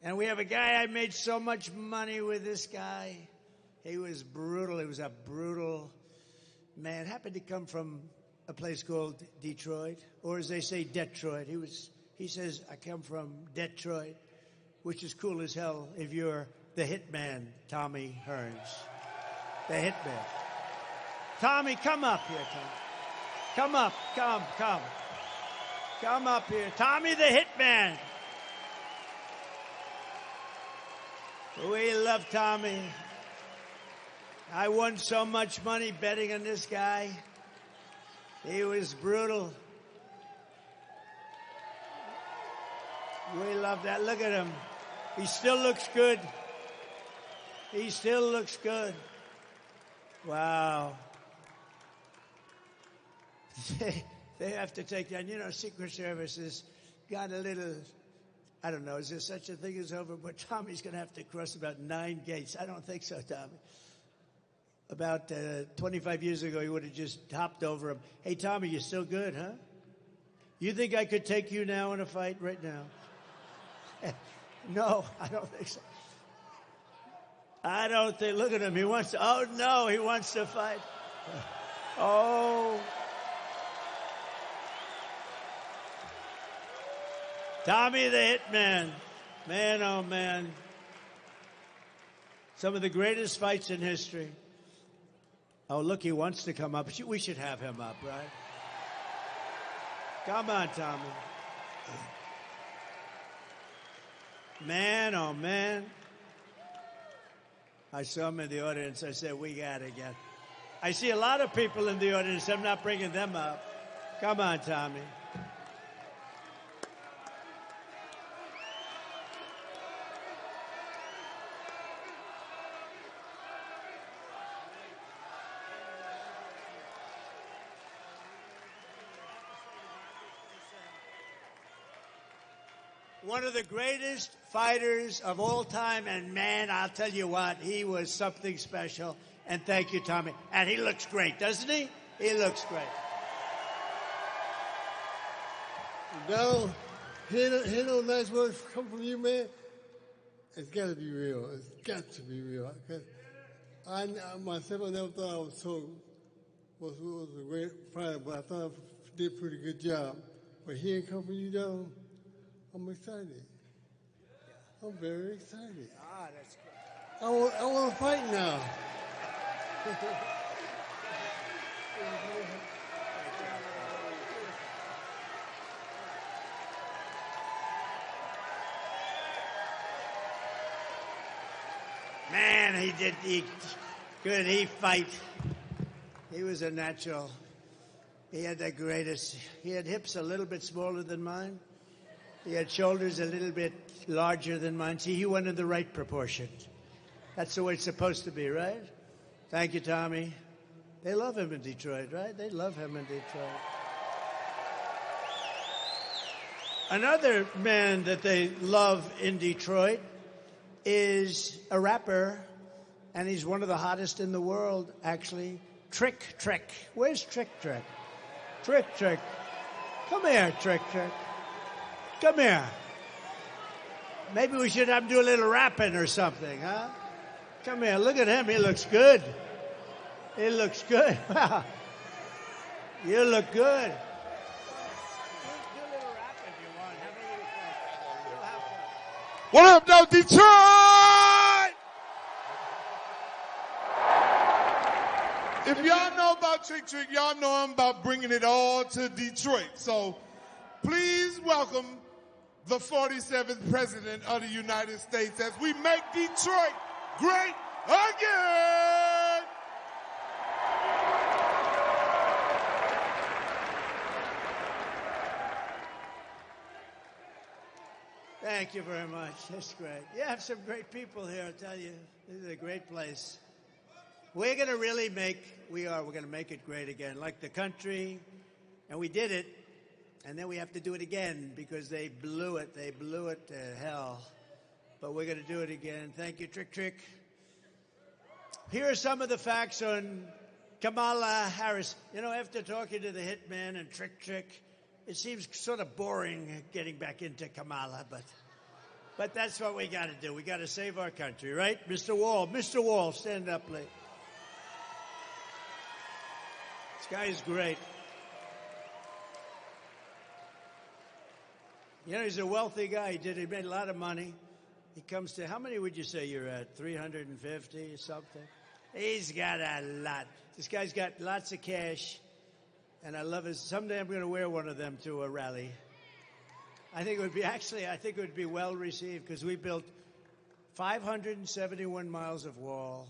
And we have a guy, I made so much money with this guy. He was brutal. He was a brutal man. Happened to come from a place called Detroit, or as they say, Detroit. He says, I come from Detroit, which is cool as hell if you're the hitman, Tommy Hearns. The hitman. Tommy, come up here, Tommy. Come up, come. Come up here. Tommy the hitman. We love Tommy. I won so much money betting on this guy. He was brutal. We love that. Look at him. He still looks good. He still looks good. Wow. They have to take that. You know, Secret Service has got a little, I don't know, is there such a thing as over? But Tommy's going to have to cross about 9 gates. I don't think so, Tommy. About 25 years ago, he would have just hopped over him. Hey, Tommy, you still good, huh? You think I could take you now in a fight right now? No, I don't think so. I don't think, look at him. He wants to, oh, no, he wants to fight. Oh. Tommy the Hitman. Man, oh, man. Some of the greatest fights in history. Oh, look, he wants to come up. We should have him up, right? Come on, Tommy. Man, oh, man. I saw him in the audience. I said, we got to get. I see a lot of people in the audience. I'm not bringing them up. Come on, Tommy. One of the greatest fighters of all time, and man, I'll tell you what, he was something special. And thank you, Tommy. And he looks great, doesn't he? He looks great. No, hear those nice words come from you, man? It's got to be real. It's got to be real. Because I myself, I never thought I was a great fighter, but I thought I did a pretty good job. But hearing come from you, though, I'm excited. I'm very excited. Ah, that's good. I want to fight now. Man, he did good. He fight. He was a natural. He had the greatest. He had hips a little bit smaller than mine. He had shoulders a little bit larger than mine. See, he went in the right proportion. That's the way it's supposed to be, right? Thank you, Tommy. They love him in Detroit, right? They love him in Detroit. Another man that they love in Detroit is a rapper, and he's one of the hottest in the world, actually. Trick. Where's Trick? Trick. Come here, Trick. Come here. Maybe we should have him do a little rapping or something, huh? Come here. Look at him. He looks good. He looks good. Wow. You look good. Do a little rap if you want. Have a little fun. You'll have fun. What up, though, Detroit? If y'all know about Trick, y'all know I'm about bringing it all to Detroit. So please welcome the 47th President of the United States as we make Detroit great again. Thank you very much. That's great. You have some great people here, I tell you. This is a great place. We're going to really we're going to make it great again, like the country. And we did it. And then we have to do it again because they blew it. They blew it to hell. But we're going to do it again. Thank you, Trick. Here are some of the facts on Kamala Harris. You know, after talking to the hitman and Trick, it seems sort of boring getting back into Kamala, but But that's what we got to do. We got to save our country, right? Mr. Wall. Mr. Wall, stand up, please. This guy is great. You know, he's a wealthy guy. He made a lot of money. He comes to, how many would you say you're at? 350 or something? He's got a lot. This guy's got lots of cash. And I love his, someday I'm going to wear one of them to a rally. I think it would be well received because we built 571 miles of wall.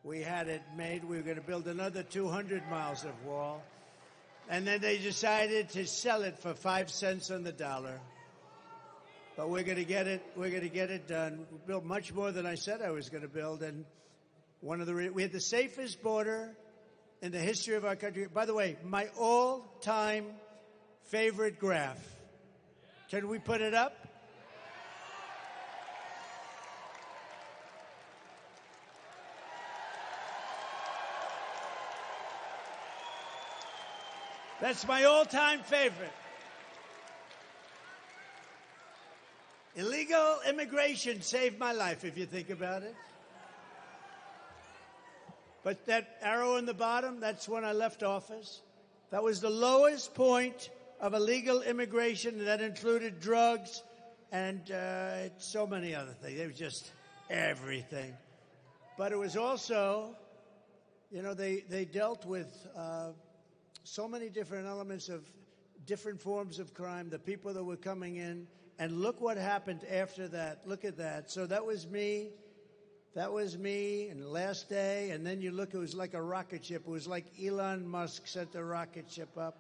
We had it made. We were going to build another 200 miles of wall. And then they decided to sell it for 5 cents on the dollar. But we're going to get it. We're going to get it done. We built much more than I said I was going to build. And we had the safest border in the history of our country. By the way, my all-time favorite graph. Can we put it up? That's my all-time favorite. Illegal immigration saved my life, if you think about it. But that arrow in the bottom, that's when I left office. That was the lowest point of illegal immigration. That included drugs and so many other things. It was just everything. But it was also, you know, they dealt with so many different elements of different forms of crime, the people that were coming in. And look what happened after that. Look at that. So that was me. That was me. And the last day, and then you look, it was like a rocket ship. It was like Elon Musk sent the rocket ship up.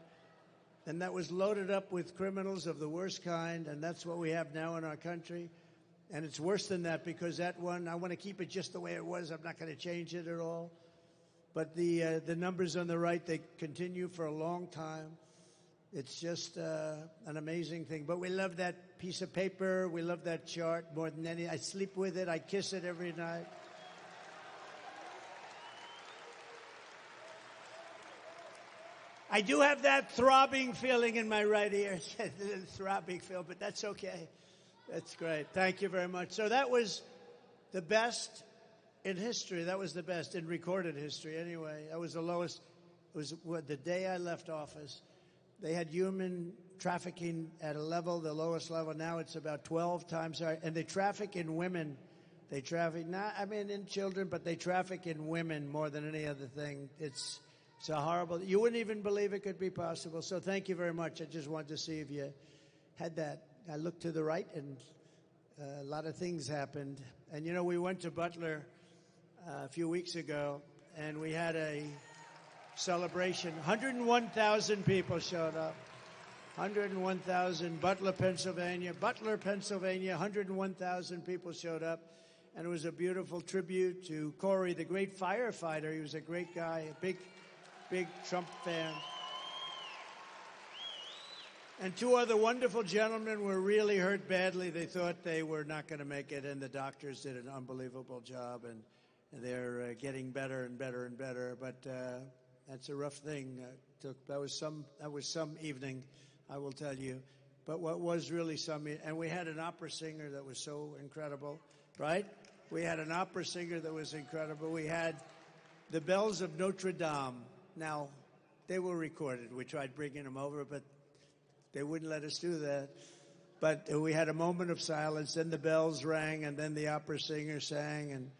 And that was loaded up with criminals of the worst kind. And that's what we have now in our country. And it's worse than that because that one, I want to keep it just the way it was. I'm not going to change it at all. But the numbers on the right, they continue for a long time. It's just an amazing thing. But we love that piece of paper. We love that chart more than any. I sleep with it. I kiss it every night. I do have that throbbing feeling in my right ear. Throbbing feel, but that's okay. That's great. Thank you very much. So that was the best in history. That was the best in recorded history anyway. That was the lowest. It was the day I left office. They had human trafficking at a level, the lowest level. Now it's about 12 times higher. And they traffic in women. They traffic, not, I mean, in children, but they traffic in women more than any other thing. It's a horrible, you wouldn't even believe it could be possible. So thank you very much. I just wanted to see if you had that. I looked to the right, and a lot of things happened. And, you know, we went to Butler a few weeks ago, and we had a celebration. 101,000 people showed up. 101,000. Butler, Pennsylvania, 101,000 people showed up. And it was a beautiful tribute to Corey, the great firefighter. He was a great guy, a big Trump fan. And two other wonderful gentlemen were really hurt badly. They thought they were not going to make it, and the doctors did an unbelievable job, and they're getting better and better and better. But that's a rough thing. That was some evening, I will tell you. But what was really and we had an opera singer that was so incredible, right? We had an opera singer that was incredible. We had the bells of Notre Dame. Now, they were recorded. We tried bringing them over, but they wouldn't let us do that. But we had a moment of silence. Then the bells rang, and then the opera singer sang, and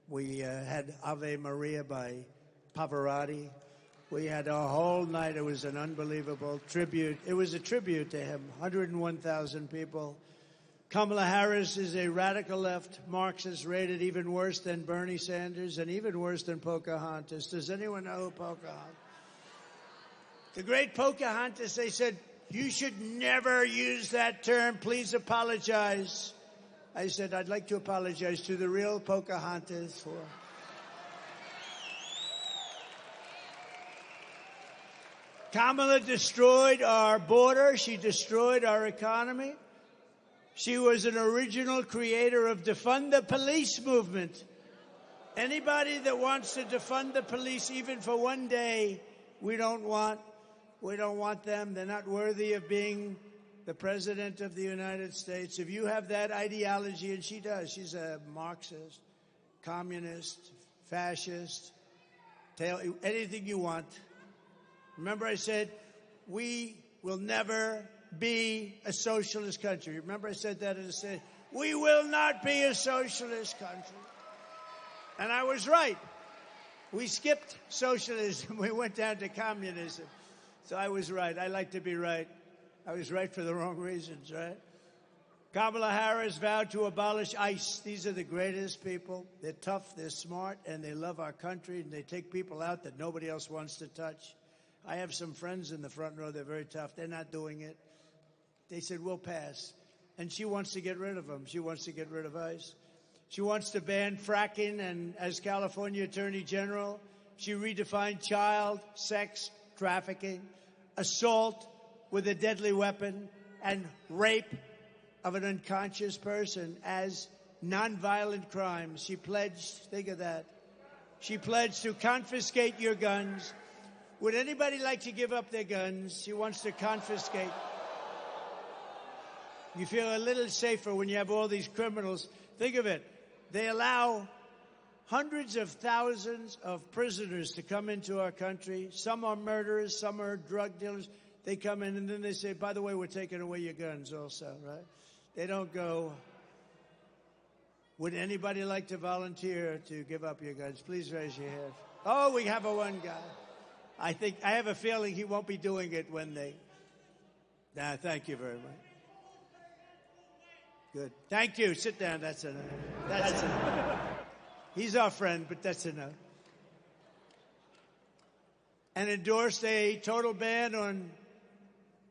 we had Ave Maria by Pavarotti. We had a whole night. It was an unbelievable tribute. It was a tribute to him. 101,000 people. Kamala Harris is a radical left Marxist, rated even worse than Bernie Sanders and even worse than Pocahontas. Does anyone know who Pocahontas? The great Pocahontas, they said, you should never use that term. Please apologize. I said, I'd like to apologize to the real Pocahontas for... Kamala destroyed our border. She destroyed our economy. She was an original creator of defund the police movement. Anybody that wants to defund the police even for one day, we don't want them. They're not worthy of being the President of the United States, if you have that ideology, and she does, she's a Marxist, communist, fascist, anything you want. Remember I said, we will never be a socialist country. Remember I said that in a state. We will not be a socialist country. And I was right. We skipped socialism. We went down to communism. So I was right. I like to be right. I was right for the wrong reasons, right? Kamala Harris vowed to abolish ICE. These are the greatest people. They're tough, they're smart, and they love our country, and they take people out that nobody else wants to touch. I have some friends in the front row. They're very tough. They're not doing it. They said, we'll pass. And she wants to get rid of them. She wants to get rid of ICE. She wants to ban fracking, and as California Attorney General, she redefined child sex trafficking, assault with a deadly weapon, and rape of an unconscious person as nonviolent crimes. She pledged, think of that, she pledged to confiscate your guns. Would anybody like to give up their guns? She wants to confiscate. You feel a little safer when you have all these criminals. Think of it. They allow hundreds of thousands of prisoners to come into our country. Some are murderers, some are drug dealers. They come in and then they say, by the way, we're taking away your guns also, right? They don't go, would anybody like to volunteer to give up your guns? Please raise your hand. Oh, we have a one guy. I have a feeling he won't be doing it when they. Nah, thank you very much. Good. Thank you. Sit down. That's enough. That's enough. He's our friend, but that's enough. And endorsed a total ban on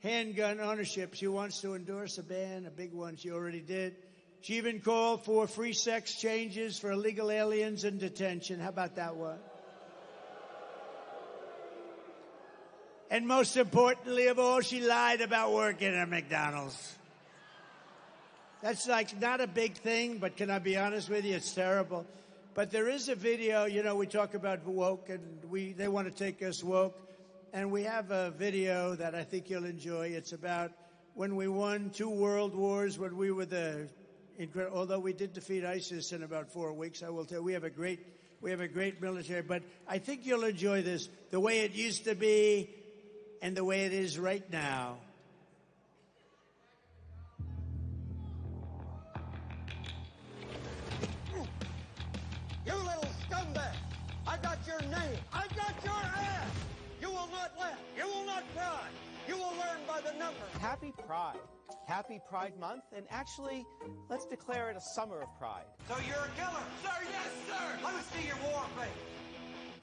handgun ownership. She wants to endorse a ban, a big one. She already did. She even called for free sex changes for illegal aliens in detention. How about that one? And most importantly of all, she lied about working at McDonald's. That's like not a big thing, but can I be honest with you? It's terrible. But there is a video, you know, we talk about woke, and they want to take us woke. And we have a video that I think you'll enjoy. It's about when we won 2 world wars, when we were although we did defeat ISIS in about 4 weeks, I will tell you, we have a great military. But I think you'll enjoy this, the way it used to be and the way it is right now. You little scumbag! I got your name! I got your ass! You will not laugh! You will not cry! You will learn by the numbers! Happy Pride. Happy Pride Month, and actually, let's declare it a summer of pride. So you're a killer? Sir, yes, sir! Let me see your war face!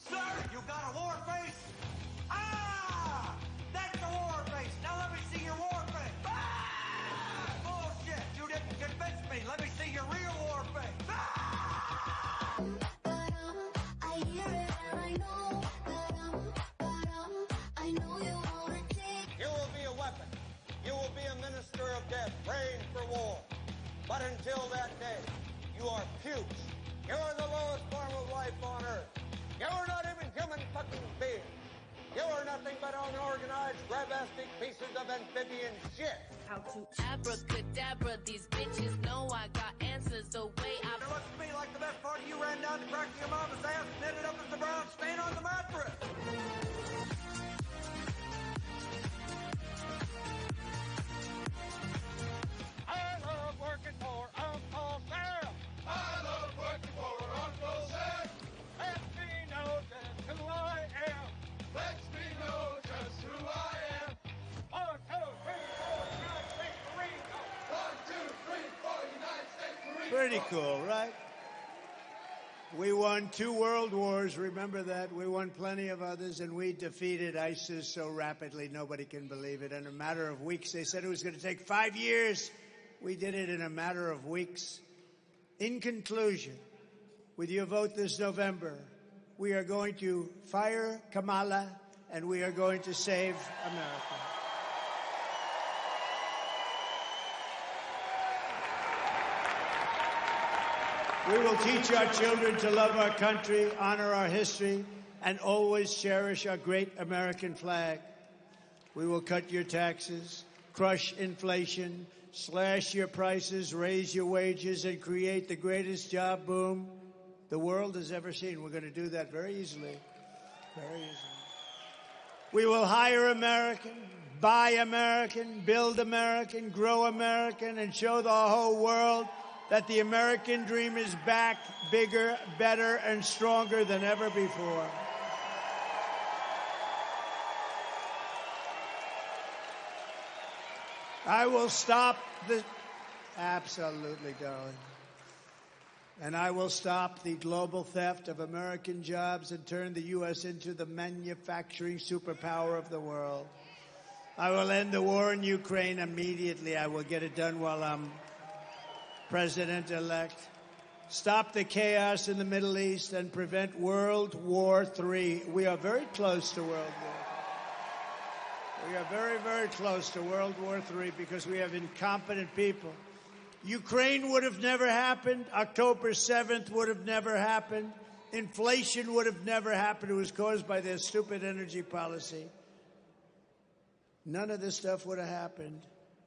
Sir, you got a war face? Ah! That's the war face! Now let me see your war face! Ah! Bullshit! You didn't convince me! Let me see your real war face! Ah! You will be a weapon. You will be a minister of death, praying for war. But until that day, you are pukes. You are the lowest form of life on earth. You are not even human fucking beings. You are nothing but unorganized, grabastic pieces of amphibian shit. How to abracadabra, these bitches know I got answers the way I... It looks to me like the best part of you ran down the crack of your mama's ass and ended up as the brown stain on the mattress. I love working for Uncle Sam. I love working for Uncle Sam. Let me know just who I am. Let me know just who I am. 1, 2, 3, 4, United States Marine Corps. 1, 2, 3, 4, United States Marine Corps. Pretty cool, right? We won 2 world wars, remember that? We won plenty of others, and we defeated ISIS so rapidly nobody can believe it. In a matter of weeks, they said it was going to take 5 years. We did it in a matter of weeks. In conclusion, with your vote this November, we are going to fire Kamala, and we are going to save America. We will teach our children to love our country, honor our history, and always cherish our great American flag. We will cut your taxes. crush inflation, slash your prices, raise your wages, and create the greatest job boom the world has ever seen. We're going to do that very easily. Very easily. We will hire American, buy American, build American, grow American, and show the whole world that the American dream is back, bigger, better, and stronger than ever before. I will stop the... Absolutely, darling. And I will stop the global theft of American jobs and turn the U.S. into the manufacturing superpower of the world. I will end the war in Ukraine immediately. I will get it done while I'm president-elect. Stop the chaos in the Middle East and prevent World War III. We are very close to World War III. We are very, very close to World War III because we have incompetent people. Ukraine would have never happened. October 7th would have never happened. Inflation would have never happened. It was caused by their stupid energy policy. None of this stuff would have happened.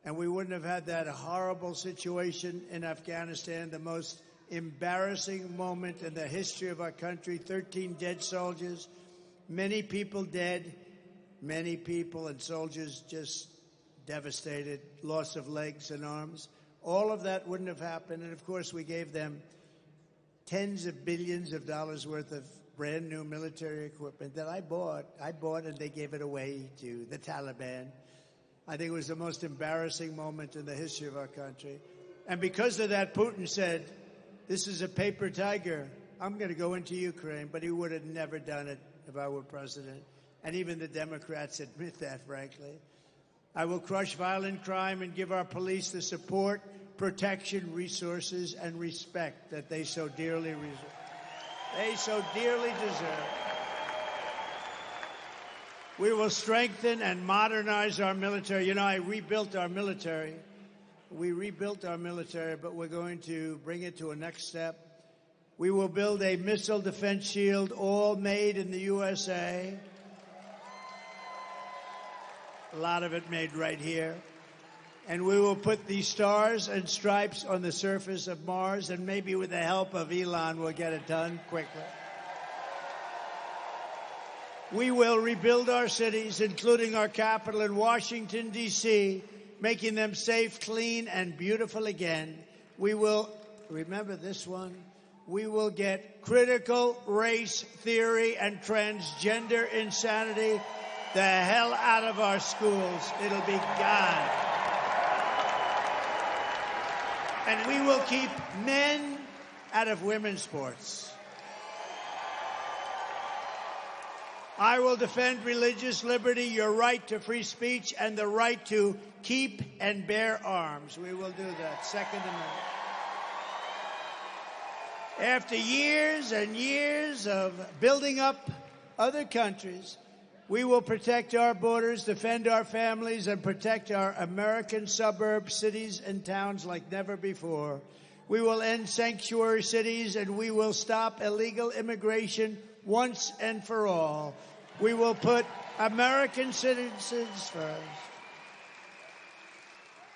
And we wouldn't have had that horrible situation in Afghanistan, the most embarrassing moment in the history of our country. 13 dead soldiers, many people dead, many people and soldiers just devastated, loss of legs and arms. All of that wouldn't have happened. And, of course, we gave them tens of billions of dollars worth of brand new military equipment that I bought and they gave it away to the Taliban. I think it was the most embarrassing moment in the history of our country. And because of that, Putin said, this is a paper tiger. I'm going to go into Ukraine. But he would have never done it if I were president. And even the Democrats admit that, frankly. I will crush violent crime and give our police the support, protection, resources, and respect that they so dearly deserve. We will strengthen and modernize our military. You know, I rebuilt our military. We rebuilt our military, but we're going to bring it to a next step. We will build a missile defense shield, all made in the USA. A lot of it made right here. And we will put the stars and stripes on the surface of Mars, and maybe with the help of Elon, we'll get it done quickly. We will rebuild our cities, including our capital in Washington, D.C., making them safe, clean, and beautiful again. We will, remember this one, we will get critical race theory and transgender insanity the hell out of our schools. It'll be gone. And we will keep men out of women's sports. I will defend religious liberty, your right to free speech, and the right to keep and bear arms. We will do that. Second Amendment. After years and years of building up other countries, we will protect our borders, defend our families, and protect our American suburbs, cities, and towns like never before. We will end sanctuary cities, and we will stop illegal immigration once and for all. We will put American citizens first.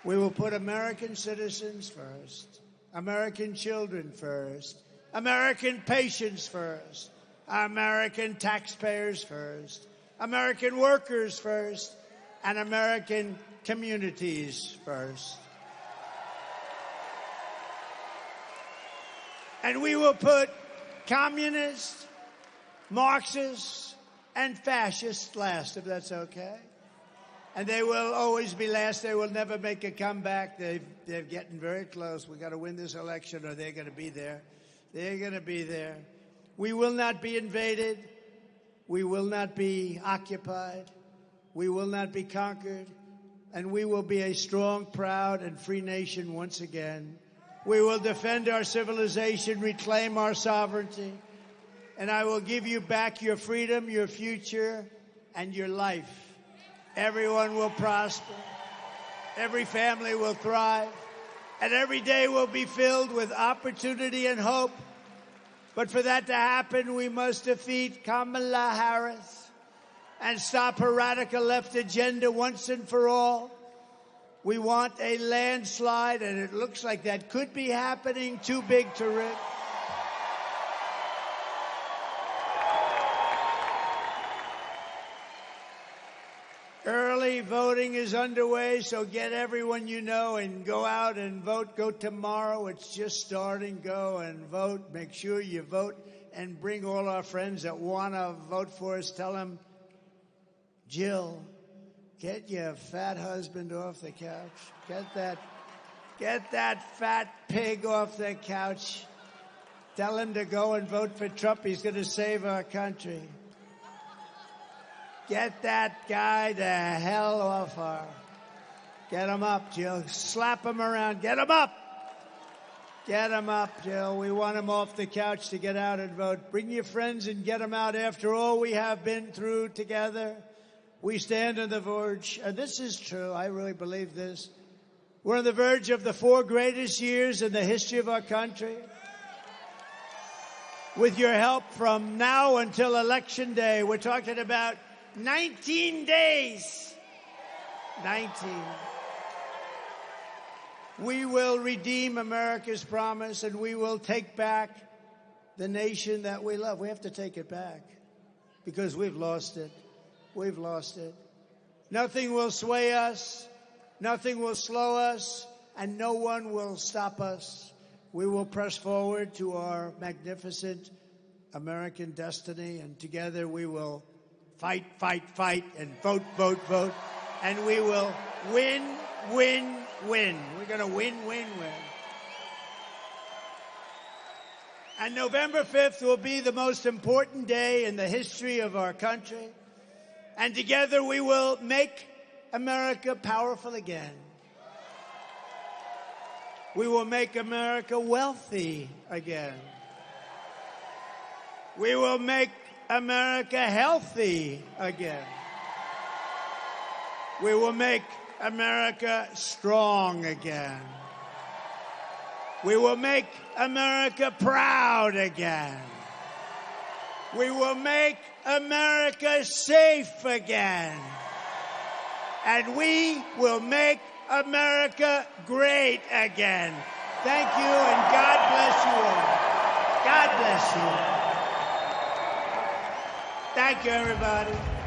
We will put American citizens first, American children first, American patients first, American taxpayers first, American workers first, and American communities first. And we will put communists, Marxists, and fascists last, if that's okay. And they will always be last. They will never make a comeback. They're getting very close. We've got to win this election or they're going to be there. They're going to be there. We will not be invaded. We will not be occupied. We will not be conquered. And we will be a strong, proud, and free nation once again. We will defend our civilization, reclaim our sovereignty, and I will give you back your freedom, your future, and your life. Everyone will prosper. Every family will thrive. And every day will be filled with opportunity and hope. But for that to happen, we must defeat Kamala Harris and stop her radical left agenda once and for all. We want a landslide, and it looks like that could be happening. Too big to risk. Early voting is underway, so get everyone you know and go out and vote. Go tomorrow. It's just starting. Go and vote. Make sure you vote and bring all our friends that want to vote for us. Tell them, Jill, get your fat husband off the couch. Get that fat pig off the couch. Tell him to go and vote for Trump. He's going to save our country. Get that guy the hell off her. Get him up, Jill. Slap him around. Get him up. Get him up, Jill. We want him off the couch to get out and vote. Bring your friends and get them out. After all we have been through together, we stand on the verge, and this is true. I really believe this. We're on the verge of the 4 greatest years in the history of our country. With your help from now until Election Day, we're talking about 19 days. 19. We will redeem America's promise, and we will take back the nation that we love. We have to take it back because we've lost it. We've lost it. Nothing will sway us. Nothing will slow us, and no one will stop us. We will press forward to our magnificent American destiny, and together we will fight, fight, fight, and vote, vote, vote, and we will win, win, win. We're going to win, win, win. And November 5th will be the most important day in the history of our country, and together we will make America powerful again. We will make America wealthy again. We will make America healthy again. We will make America strong again. We will make America proud again. We will make America safe again. And we will make America great again. Thank you, and God bless you all. God bless you. Thank you, everybody.